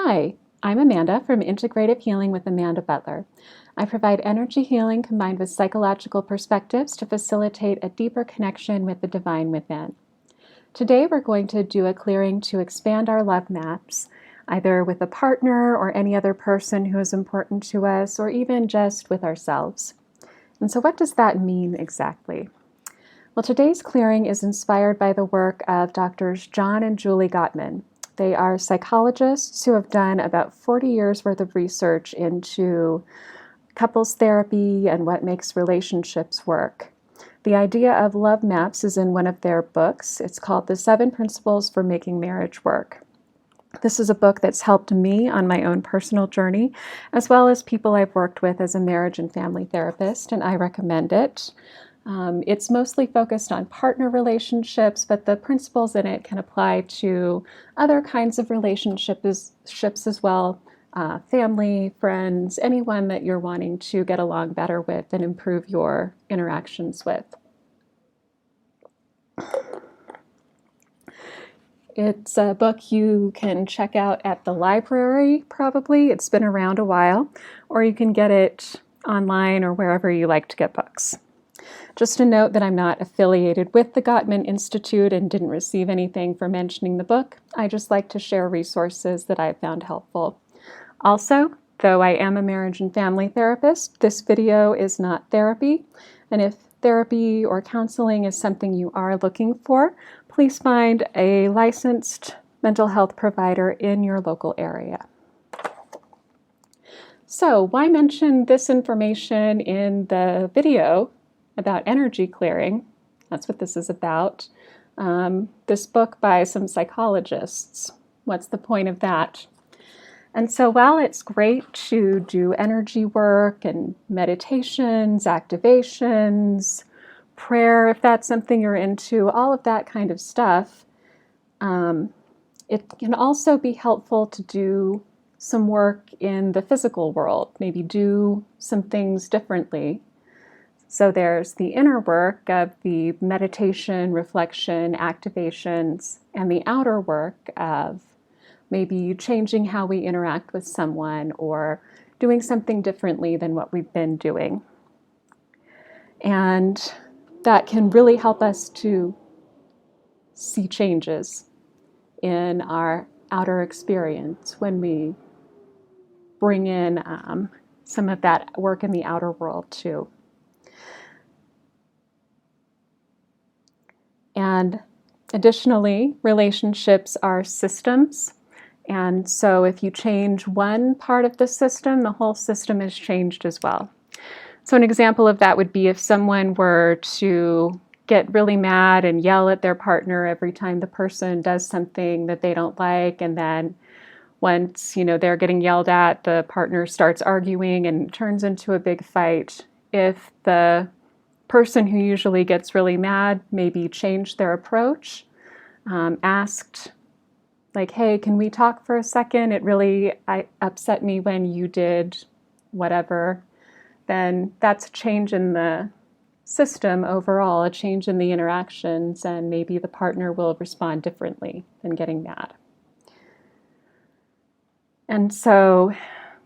Hi, I'm Amanda from Integrative Healing with Amanda Butler. I provide energy healing combined with psychological perspectives to facilitate a deeper connection with the divine within. Today we're going to do a clearing to expand our love maps, either with a partner or any other person who is important to us, or even just with ourselves. And so what does that mean exactly? Well, today's clearing is inspired by the work of Drs. John and Julie Gottman. They are psychologists who have done about 40 years worth of research into couples therapy and what makes relationships work. The idea of love maps is in one of their books. It's called The 7 Principles for Making Marriage Work. This is a book that's helped me on my own personal journey, as well as people I've worked with as a marriage and family therapist, and I recommend it. It's mostly focused on partner relationships, but the principles in it can apply to other kinds of relationships as well, family, friends, anyone that you're wanting to get along better with and improve your interactions with. It's a book you can check out at the library, probably. It's been around a while, or you can get it online or wherever you like to get books. Just a note that I'm not affiliated with the Gottman Institute and didn't receive anything for mentioning the book. I just like to share resources that I've found helpful. Also, though I am a marriage and family therapist, this video is not therapy. And if therapy or counseling is something you are looking for, please find a licensed mental health provider in your local area. So, why mention this information in the video about energy clearing? That's what this is about. This book by some psychologists. What's the point of that? And so while it's great to do energy work and meditations, activations, prayer, if that's something you're into, all of that kind of stuff, it can also be helpful to do some work in the physical world, maybe do some things differently. So there's the inner work of the meditation, reflection, activations, and the outer work of maybe changing how we interact with someone or doing something differently than what we've been doing. And that can really help us to see changes in our outer experience when we bring in some of that work in the outer world too. And additionally, relationships are systems. And so if you change one part of the system, the whole system is changed as well. So an example of that would be if someone were to get really mad and yell at their partner every time the person does something that they don't like, and then once they're getting yelled at, the partner starts arguing and turns into a big fight. If the person who usually gets really mad maybe changed their approach, asked like, hey, can we talk for a second? It really upset me when you did whatever. Then that's a change in the system overall, a change in the interactions, and maybe the partner will respond differently than getting mad. And so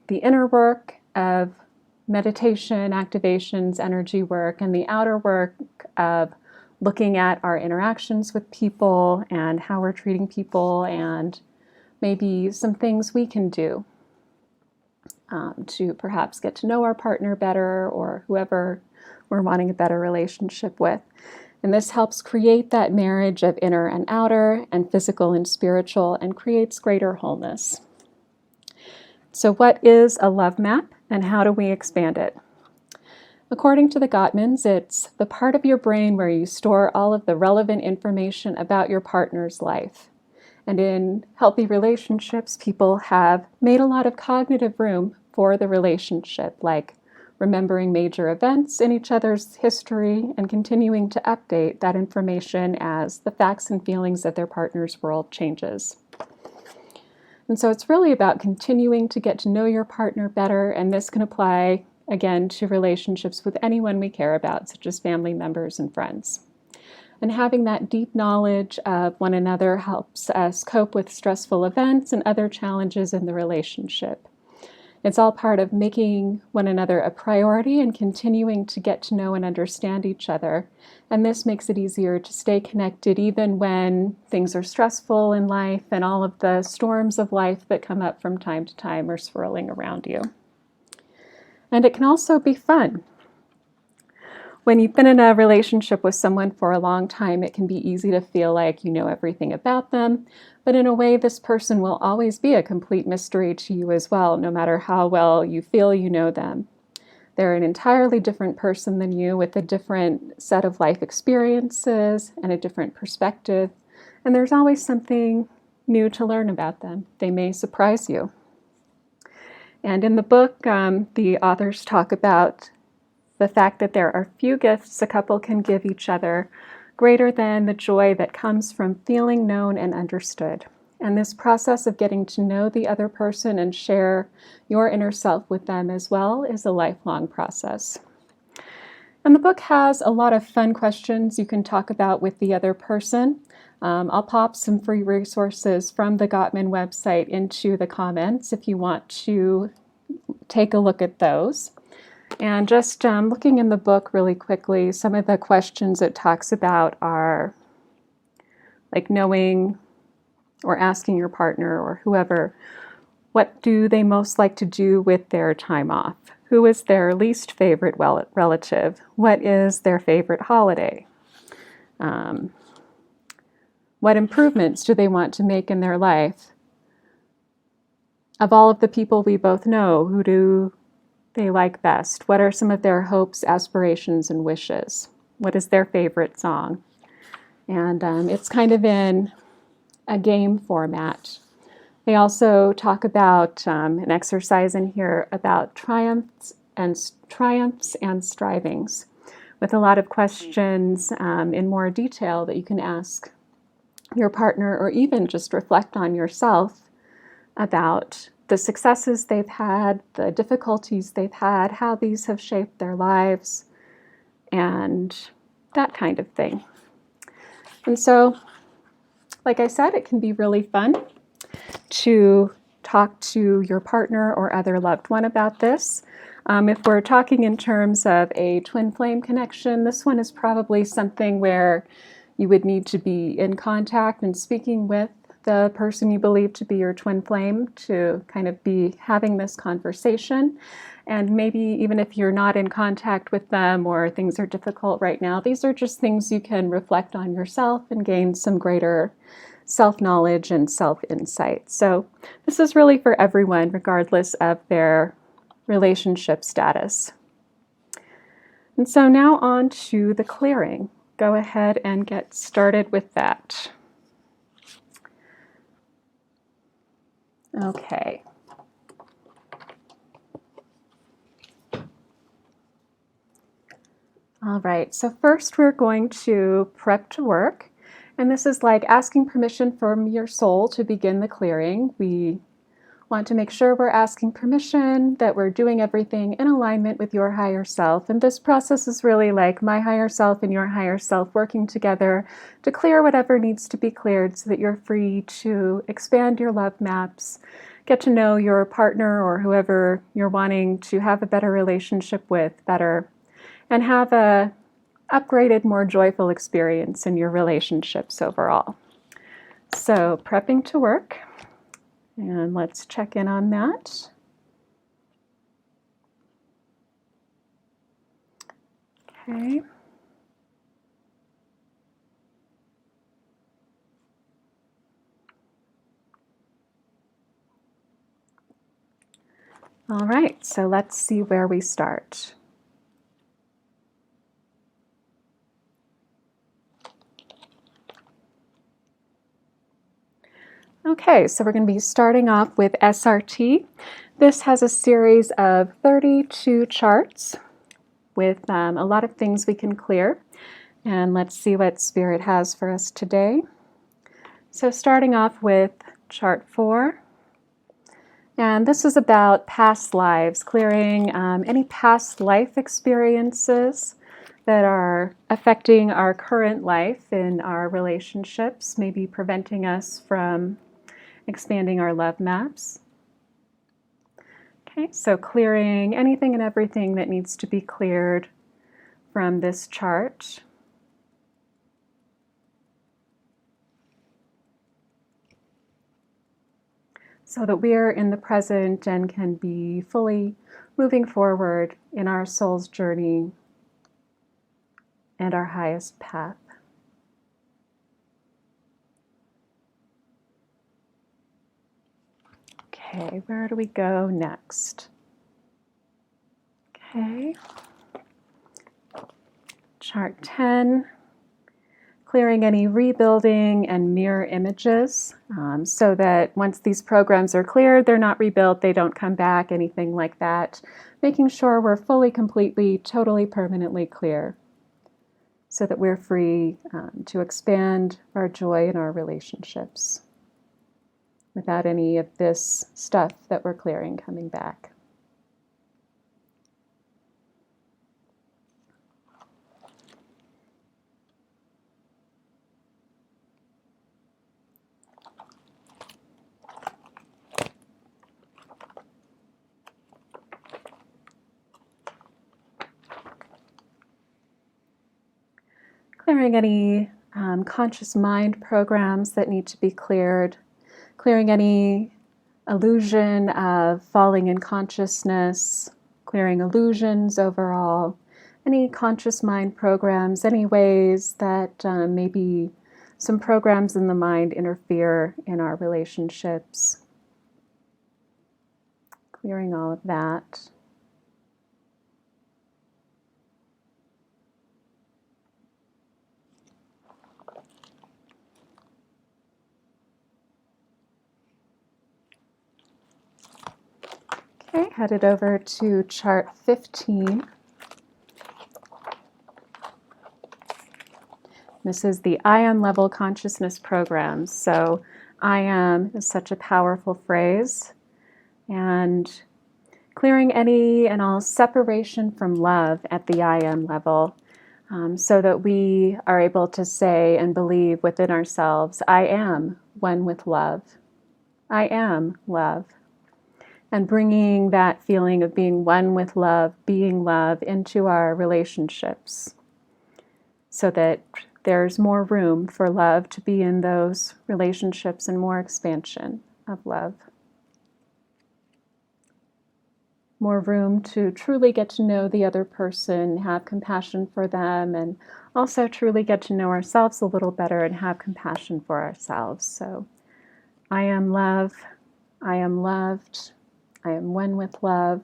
the inner work of meditation, activations, energy work, and the outer work of looking at our interactions with people and how we're treating people, and maybe some things we can do to perhaps get to know our partner better or whoever we're wanting a better relationship with. And this helps create that marriage of inner and outer and physical and spiritual, and creates greater wholeness. So what is a love map and how do we expand it? According to the Gottmans, it's the part of your brain where you store all of the relevant information about your partner's life. And in healthy relationships, people have made a lot of cognitive room for the relationship, like remembering major events in each other's history and continuing to update that information as the facts and feelings of their partner's world changes. And so it's really about continuing to get to know your partner better, and this can apply, again, to relationships with anyone we care about, such as family members and friends. And having that deep knowledge of one another helps us cope with stressful events and other challenges in the relationship. It's all part of making one another a priority and continuing to get to know and understand each other. And this makes it easier to stay connected even when things are stressful in life and all of the storms of life that come up from time to time are swirling around you. And it can also be fun. When you've been in a relationship with someone for a long time, it can be easy to feel like you know everything about them, but in a way, this person will always be a complete mystery to you as well, no matter how well you feel you know them. They're an entirely different person than you with a different set of life experiences and a different perspective, and there's always something new to learn about them. They may surprise you. And in the book, the authors talk about the fact that there are few gifts a couple can give each other greater than the joy that comes from feeling known and understood. And this process of getting to know the other person and share your inner self with them as well is a lifelong process. And the book has a lot of fun questions you can talk about with the other person. I'll pop some free resources from the Gottman website into the comments if you want to take a look at those. And just looking in the book really quickly, some of the questions it talks about are like knowing or asking your partner or whoever, what do they most like to do with their time off? Who is their least favorite relative? What is their favorite holiday? What improvements do they want to make in their life? Of all of the people we both know, who do they like best? What are some of their hopes, aspirations, and wishes? What is their favorite song? And it's kind of in a game format. They also talk about an exercise in here about triumphs and strivings, with a lot of questions in more detail that you can ask your partner or even just reflect on yourself about the successes they've had, the difficulties they've had, how these have shaped their lives, and that kind of thing. And so, like I said, it can be really fun to talk to your partner or other loved one about this. If we're talking in terms of a twin flame connection, this one is probably something where you would need to be in contact and speaking with the person you believe to be your twin flame to kind of be having this conversation. And maybe even if you're not in contact with them or things are difficult right now, these are just things you can reflect on yourself and gain some greater self-knowledge and self-insight. So this is really for everyone, regardless of their relationship status. And so now on to the clearing. Go ahead and get started with that. Okay. All right, so first we're going to prep to work. And this is like asking permission from your soul to begin the clearing. We want to make sure we're asking permission, that we're doing everything in alignment with your higher self. And this process is really like my higher self and your higher self working together to clear whatever needs to be cleared so that you're free to expand your love maps, get to know your partner or whoever you're wanting to have a better relationship with better, and have a upgraded, more joyful experience in your relationships overall. So prepping to work. And let's check in on that. Okay. All right, so let's see where we start. Okay, so we're going to be starting off with SRT. This has a series of 32 charts with a lot of things we can clear. And let's see what Spirit has for us today. So starting off with chart 4. And this is about past lives, clearing any past life experiences that are affecting our current life in our relationships, maybe preventing us from expanding our love maps. Okay, so clearing anything and everything that needs to be cleared from this chart. So that we're in the present and can be fully moving forward in our soul's journey and our highest path. Okay, where do we go next? Okay. Chart 10, clearing any rebuilding and mirror images so that once these programs are cleared, they're not rebuilt, they don't come back, anything like that. Making sure we're fully, completely, totally, permanently clear so that we're free to expand our joy in our relationships without any of this stuff that we're clearing coming back. Clearing any conscious mind programs that need to be cleared, clearing any illusion of falling in consciousness, clearing illusions overall, any conscious mind programs, any ways that maybe some programs in the mind interfere in our relationships, clearing all of that. Okay, headed over to chart 15. This is the I am level consciousness program. So I am is such a powerful phrase. And clearing any and all separation from love at the I am level so that we are able to say and believe within ourselves, I am one with love. I am love. And bringing that feeling of being one with love, being love into our relationships so that there's more room for love to be in those relationships and more expansion of love. More room to truly get to know the other person, have compassion for them, and also truly get to know ourselves a little better and have compassion for ourselves. So I am love, I am loved, I am one with love,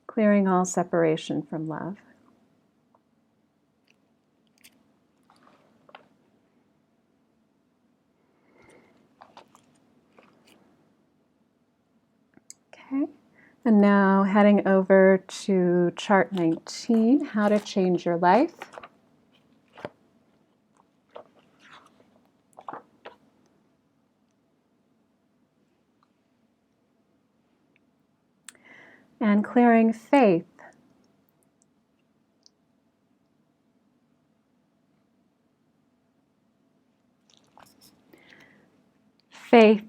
clearing all separation from love. Okay, and now heading over to chart 19, how to change your life. And clearing faith. Faith.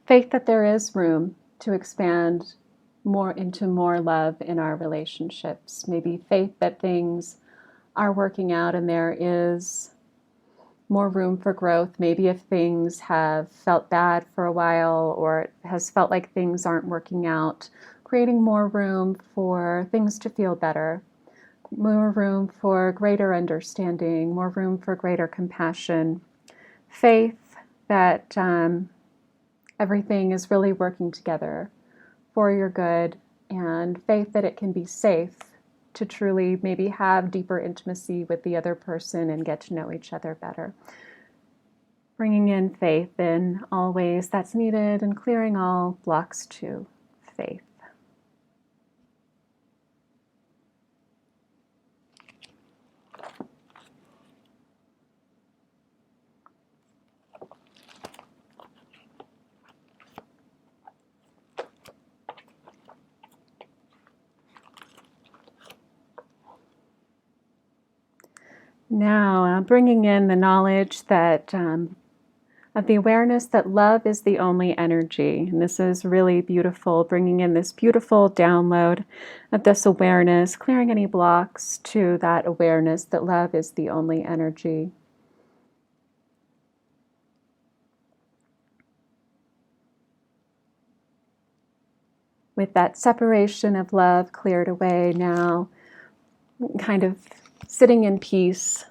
Faith that there is room to expand more into more love in our relationships. Maybe faith that things are working out and there is more room for growth. Maybe if things have felt bad for a while or it has felt like things aren't working out, creating more room for things to feel better, more room for greater understanding, more room for greater compassion. Faith that everything is really working together for your good, and faith that it can be safe to truly maybe have deeper intimacy with the other person and get to know each other better. Bringing in faith in all ways that's needed and clearing all blocks to faith. Now, bringing in the knowledge that of the awareness that love is the only energy. And this is really beautiful, bringing in this beautiful download of this awareness, clearing any blocks to that awareness that love is the only energy. With that separation of love cleared away now, kind of sitting in peace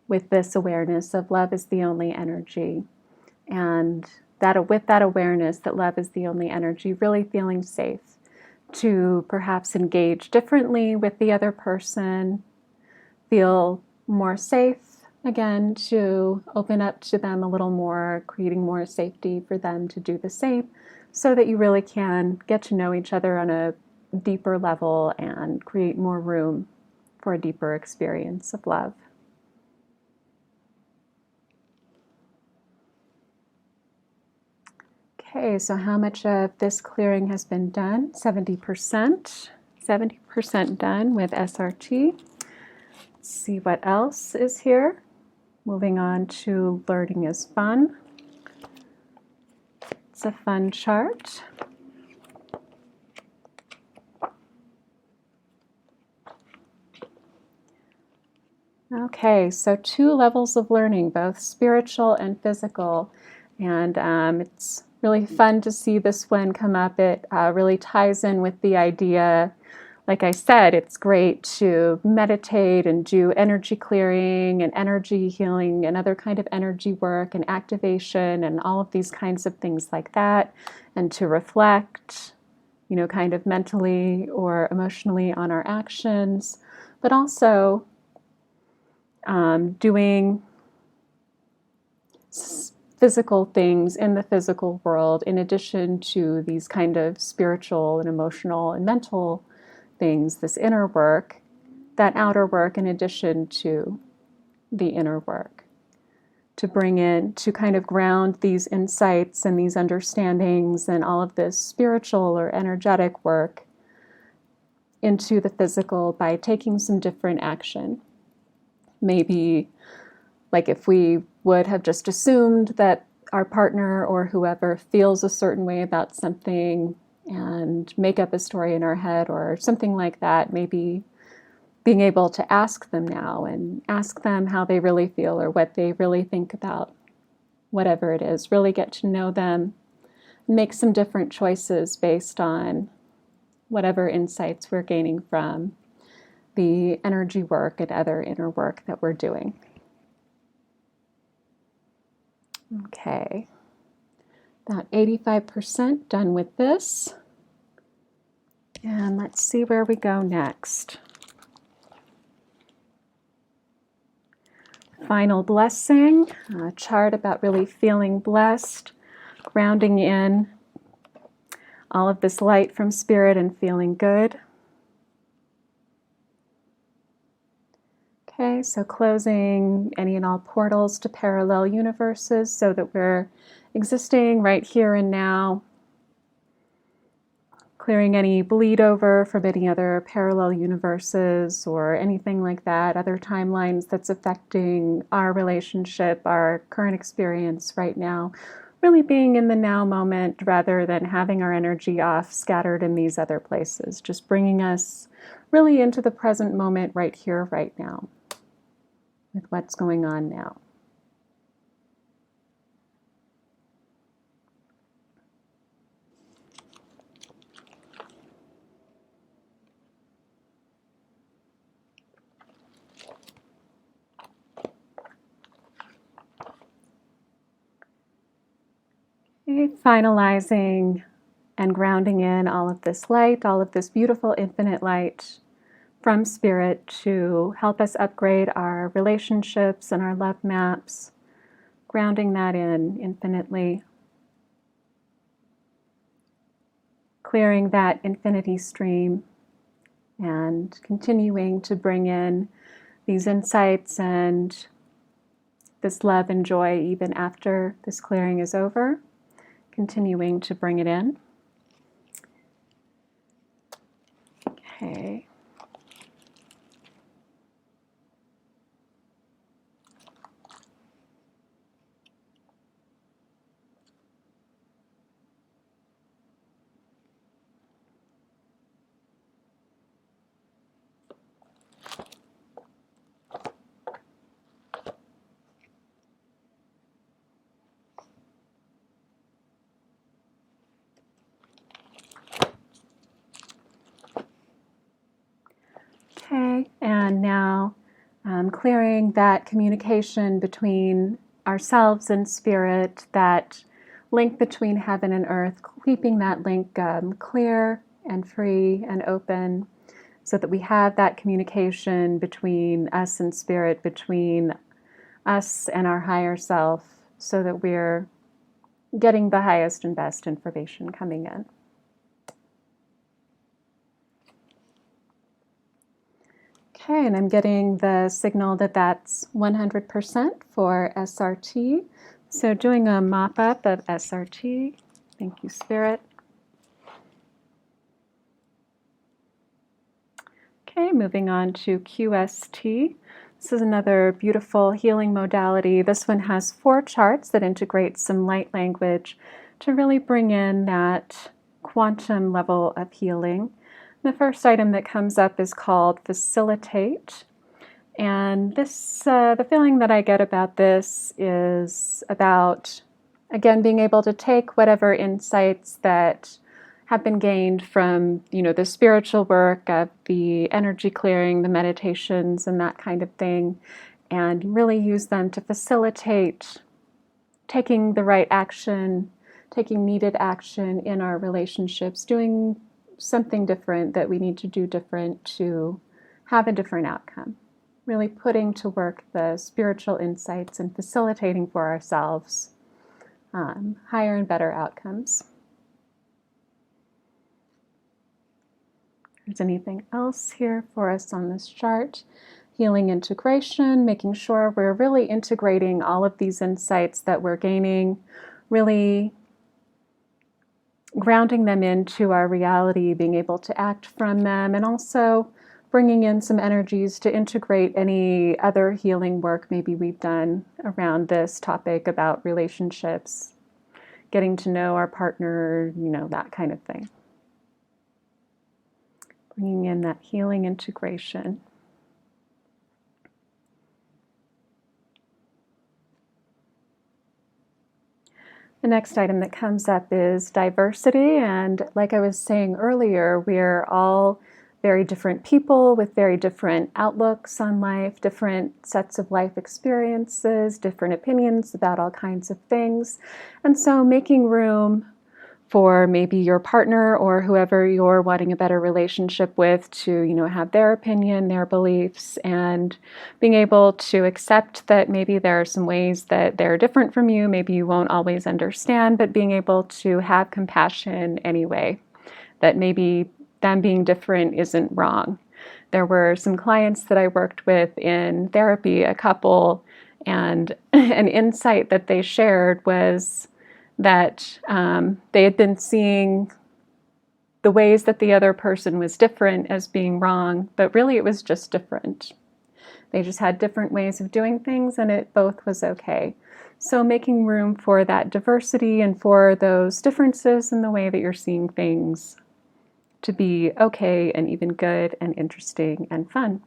with this awareness of love is the only energy. And that with that awareness that love is the only energy, really feeling safe to perhaps engage differently with the other person, feel more safe again to open up to them a little more, creating more safety for them to do the same, so that you really can get to know each other on a deeper level and create more room for a deeper experience of love. Okay, so how much of this clearing has been done? 70%. 70% done with SRT. Let's see what else is here. Moving on to learning is fun. It's a fun chart. Okay, so 2 levels of learning, both spiritual and physical. And it's really fun to see this one come up. It really ties in with the idea, like I said, it's great to meditate and do energy clearing and energy healing and other kind of energy work and activation and all of these kinds of things like that. And to reflect, kind of mentally or emotionally on our actions, but also doing physical things in the physical world in addition to these kind of spiritual and emotional and mental things, this inner work, that outer work in addition to the inner work, to bring in, to kind of ground these insights and these understandings and all of this spiritual or energetic work into the physical by taking some different action. Maybe like if we would have just assumed that our partner or whoever feels a certain way about something and make up a story in our head or something like that, maybe being able to ask them now and ask them how they really feel or what they really think about whatever it is, really get to know them, make some different choices based on whatever insights we're gaining from the energy work and other inner work that we're doing. Okay, about 85% done with this. And let's see where we go next. Final blessing, a chart about really feeling blessed, grounding in all of this light from spirit and feeling good. Okay, so closing any and all portals to parallel universes so that we're existing right here and now. Clearing any bleed over from any other parallel universes or anything like that, other timelines that's affecting our relationship, our current experience right now. Really being in the now moment rather than having our energy off scattered in these other places. Just bringing us really into the present moment right here, right now, with what's going on now. Okay, finalizing and grounding in all of this light, all of this beautiful infinite light from spirit to help us upgrade our relationships and our love maps, grounding that in infinitely, clearing that infinity stream and continuing to bring in these insights and this love and joy even after this clearing is over, continuing to bring it in. Okay. And now clearing that communication between ourselves and spirit, that link between heaven and earth, keeping that link clear and free and open, so that we have that communication between us and spirit, between us and our higher self, so that we're getting the highest and best information coming in. Okay, and I'm getting the signal that that's 100% for SRT. So doing a mop-up of SRT. Thank you, Spirit. Okay, moving on to QST. This is another beautiful healing modality. This one has 4 charts that integrate some light language to really bring in that quantum level of healing. The first item that comes up is called Facilitate. And this, the feeling that I get about this is about, again, being able to take whatever insights that have been gained from, the spiritual work of the energy clearing, the meditations, and that kind of thing, and really use them to facilitate taking the right action, taking needed action in our relationships, doing something different that we need to do different to have a different outcome. Really putting to work the spiritual insights and facilitating for ourselves higher and better outcomes. If there's anything else here for us on this chart, healing integration, making sure we're really integrating all of these insights that we're gaining, really grounding them into our reality, being able to act from them, and also bringing in some energies to integrate any other healing work maybe we've done around this topic about relationships, getting to know our partner, that kind of thing. Bringing in that healing integration. The next item that comes up is diversity, and like I was saying earlier, we're all very different people with very different outlooks on life, different sets of life experiences, different opinions about all kinds of things. And so making room for maybe your partner or whoever you're wanting a better relationship with to, have their opinion, their beliefs, and being able to accept that maybe there are some ways that they're different from you, maybe you won't always understand, but being able to have compassion anyway, that maybe them being different isn't wrong. There were some clients that I worked with in therapy, a couple, and an insight that they shared was that they had been seeing the ways that the other person was different as being wrong, but really it was just different. They just had different ways of doing things, and it both was okay. So making room for that diversity and for those differences in the way that you're seeing things to be okay and even good and interesting and fun.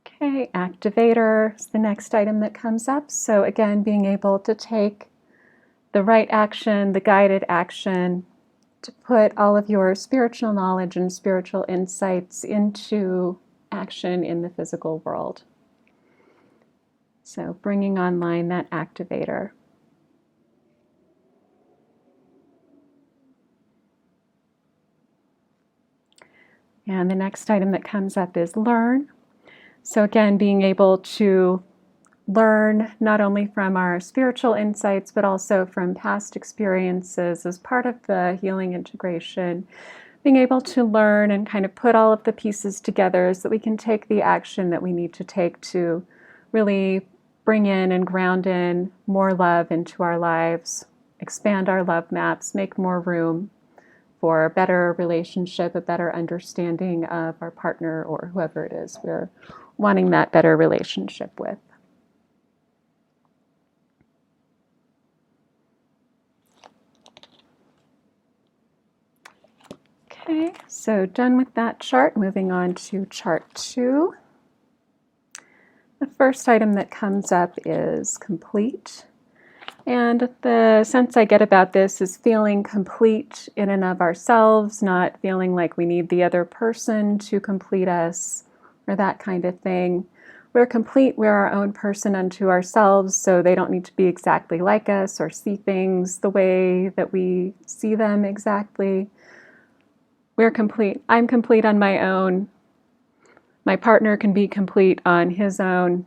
Okay, activator is the next item that comes up. So again, being able to take the right action, the guided action, to put all of your spiritual knowledge and spiritual insights into action in the physical world. So bringing online that activator. And the next item that comes up is learn. So again, being able to learn not only from our spiritual insights, but also from past experiences as part of the healing integration, being able to learn and kind of put all of the pieces together so that we can take the action that we need to take to really bring in and ground in more love into our lives, expand our love maps, make more room for a better relationship, a better understanding of our partner or whoever it is we're wanting that better relationship with. Okay, so done with that chart, moving on to chart 2. The first item that comes up is complete. And the sense I get about this is feeling complete in and of ourselves, not feeling like we need the other person to complete us or that kind of thing. We're complete, we're our own person unto ourselves, so they don't need to be exactly like us or see things the way that we see them exactly. We're complete. I'm complete on my own. My partner can be complete on his own.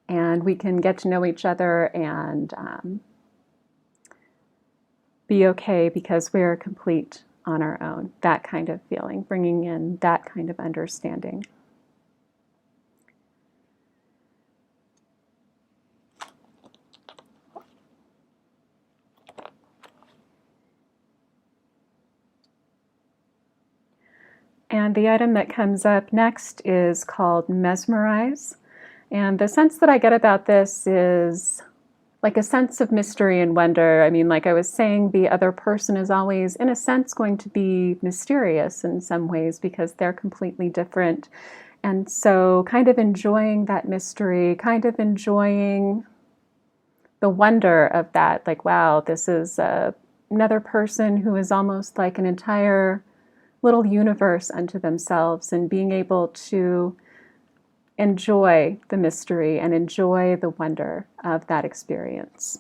And we can get to know each other and be okay because we're complete on our own. That kind of feeling, bringing in that kind of understanding. And the item that comes up next is called Mesmerize. And the sense that I get about this is like a sense of mystery and wonder. I mean, like I was saying, the other person is always, in a sense, going to be mysterious in some ways because they're completely different. And so kind of enjoying that mystery, kind of enjoying the wonder of that, like, wow, this is another person who is almost like an entire little universe unto themselves, and being able to enjoy the mystery and enjoy the wonder of that experience.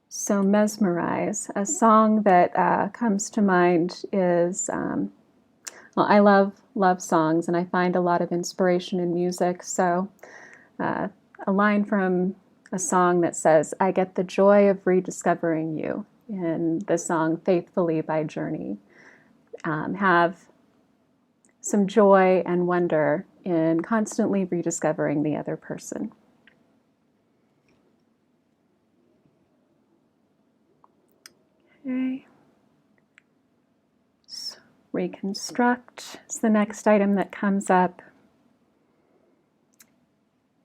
So Mesmerize, a song that comes to mind is, well, I love songs, and I find a lot of inspiration in music. So a line from a song that says, "I get the joy of rediscovering you," in the song Faithfully by Journey. Have some joy and wonder in constantly rediscovering the other person. Okay. So reconstruct is the next item that comes up.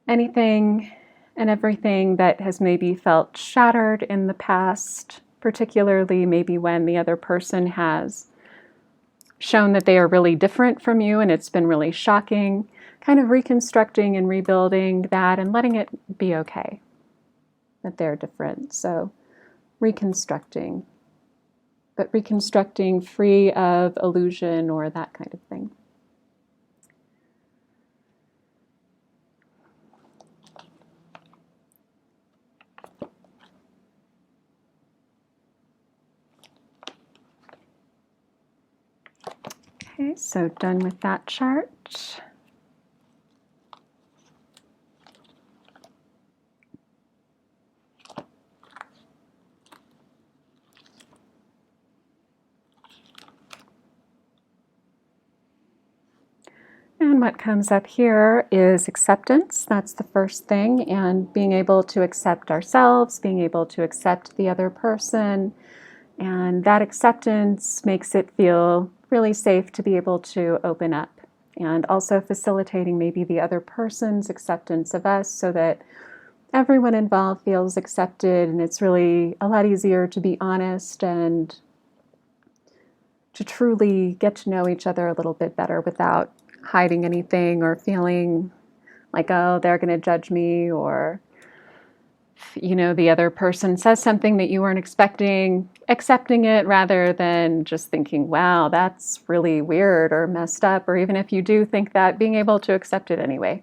Anything and everything that has maybe felt shattered in the past, particularly maybe when the other person has shown that they are really different from you and it's been really shocking, kind of reconstructing and rebuilding that and letting it be okay that they're different. So reconstructing, but reconstructing free of illusion or that kind of thing. Okay, so done with that chart. And what comes up here is acceptance. That's the first thing, and being able to accept ourselves, being able to accept the other person. And that acceptance makes it feel really safe to be able to open up, and also facilitating maybe the other person's acceptance of us so that everyone involved feels accepted, and it's really a lot easier to be honest and to truly get to know each other a little bit better without hiding anything or feeling like, oh, they're going to judge me, or the other person says something that you weren't expecting, accepting it rather than just thinking, wow, that's really weird or messed up, or even if you do think that, being able to accept it anyway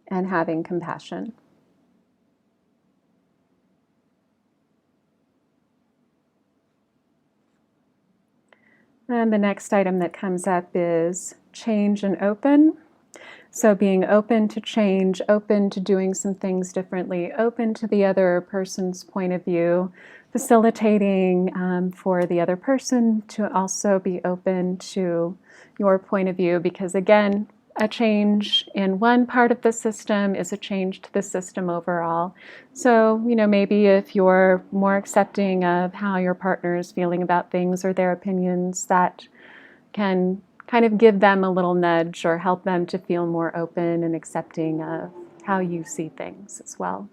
and having compassion. And the next item that comes up is change and open. So being open to change, open to doing some things differently, open to the other person's point of view, facilitating for the other person to also be open to your point of view, because again, a change in one part of the system is a change to the system overall. So, maybe if you're more accepting of how your partner is feeling about things or their opinions, that can kind of give them a little nudge or help them to feel more open and accepting of how you see things as well.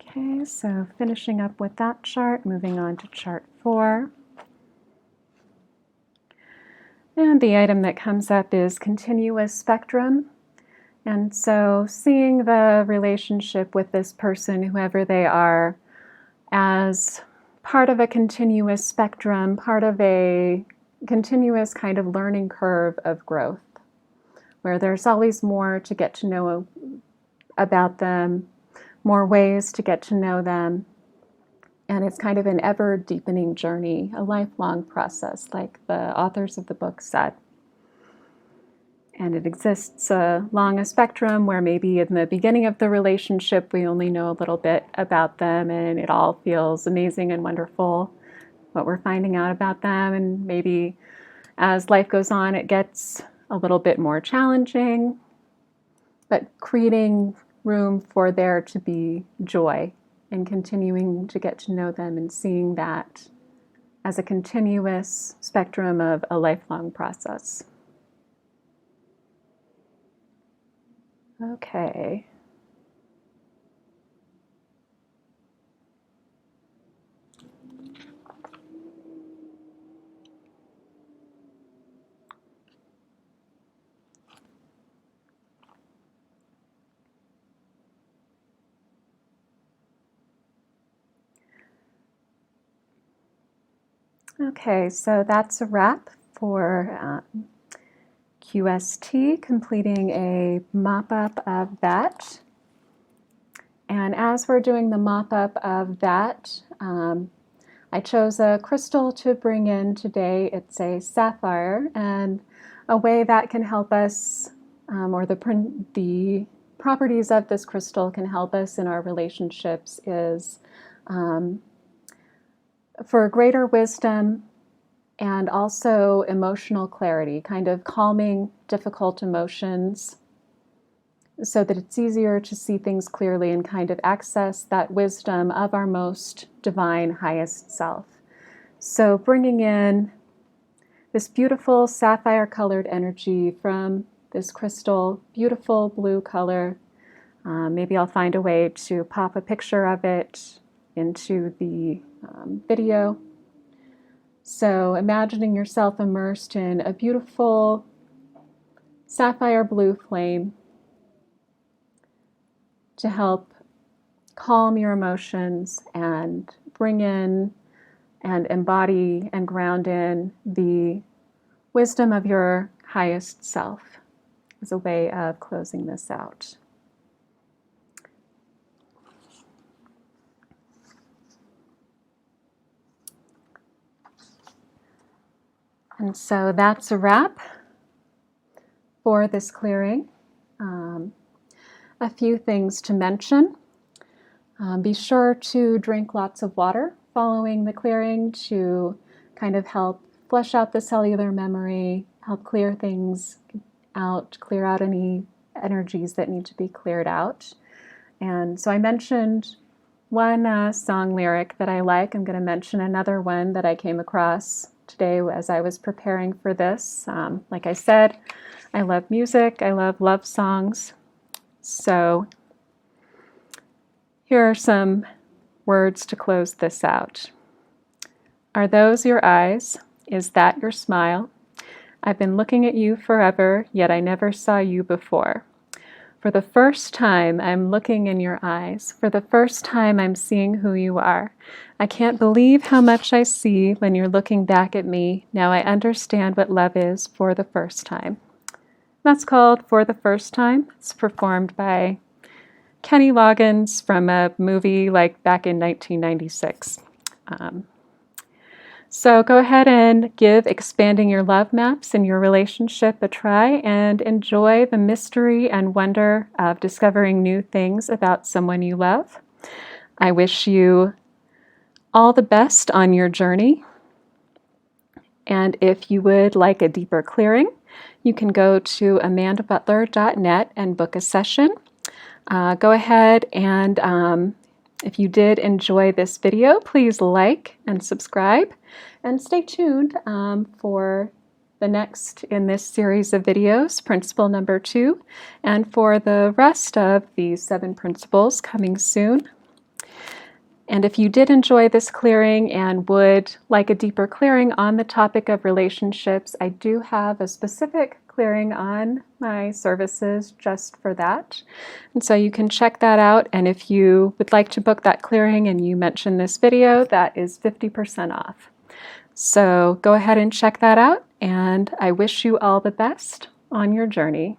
Okay, so finishing up with that chart, moving on to chart 4. And the item that comes up is continuous spectrum. And so seeing the relationship with this person, whoever they are, as part of a continuous spectrum, part of a continuous kind of learning curve of growth, where there's always more to get to know about them, more ways to get to know them. And it's kind of an ever deepening journey, a lifelong process, like the authors of the book said. And it exists along a spectrum where maybe in the beginning of the relationship, we only know a little bit about them and it all feels amazing and wonderful, what we're finding out about them. And maybe as life goes on, it gets a little bit more challenging, but creating room for there to be joy and continuing to get to know them and seeing that as a continuous spectrum of a lifelong process. Okay. Okay, so that's a wrap for QST, completing a mop-up of that. And as we're doing the mop-up of that, I chose a crystal to bring in today. It's a sapphire, and a way that can help us, or the properties of this crystal can help us in our relationships is for greater wisdom and also emotional clarity, kind of calming difficult emotions so that it's easier to see things clearly and kind of access that wisdom of our most divine, highest self. So bringing in this beautiful sapphire colored energy from this crystal, beautiful blue color. Maybe I'll find a way to pop a picture of it into the video. So imagining yourself immersed in a beautiful sapphire blue flame to help calm your emotions and bring in and embody and ground in the wisdom of your highest self as a way of closing this out. And so that's a wrap for this clearing. A few things to mention. Be sure to drink lots of water following the clearing to kind of help flush out the cellular memory, help clear things out, clear out any energies that need to be cleared out. And so I mentioned one song lyric that I like. I'm going to mention another one that I came across today as I was preparing for this. Like I said, I love music. I love songs. So here are some words to close this out. Are those your eyes? Is that your smile? I've been looking at you forever, yet I never saw you before. For the first time, I'm looking in your eyes. For the first time, I'm seeing who you are. I can't believe how much I see when you're looking back at me. Now I understand what love is for the first time. That's called For the First Time. It's performed by Kenny Loggins from a movie like back in 1996. So go ahead and give expanding your love maps in your relationship a try and enjoy the mystery and wonder of discovering new things about someone you love. I wish you all the best on your journey. And if you would like a deeper clearing, you can go to amandabutler.net and book a session. Go ahead and if you did enjoy this video, please like and subscribe and stay tuned for the next in this series of videos, principle number 2, and for the rest of the 7 principles coming soon. And if you did enjoy this clearing and would like a deeper clearing on the topic of relationships, I do have a specific clearing on my services just for that. And so you can check that out. And if you would like to book that clearing and you mention this video, that is 50% off. So go ahead and check that out. And I wish you all the best on your journey.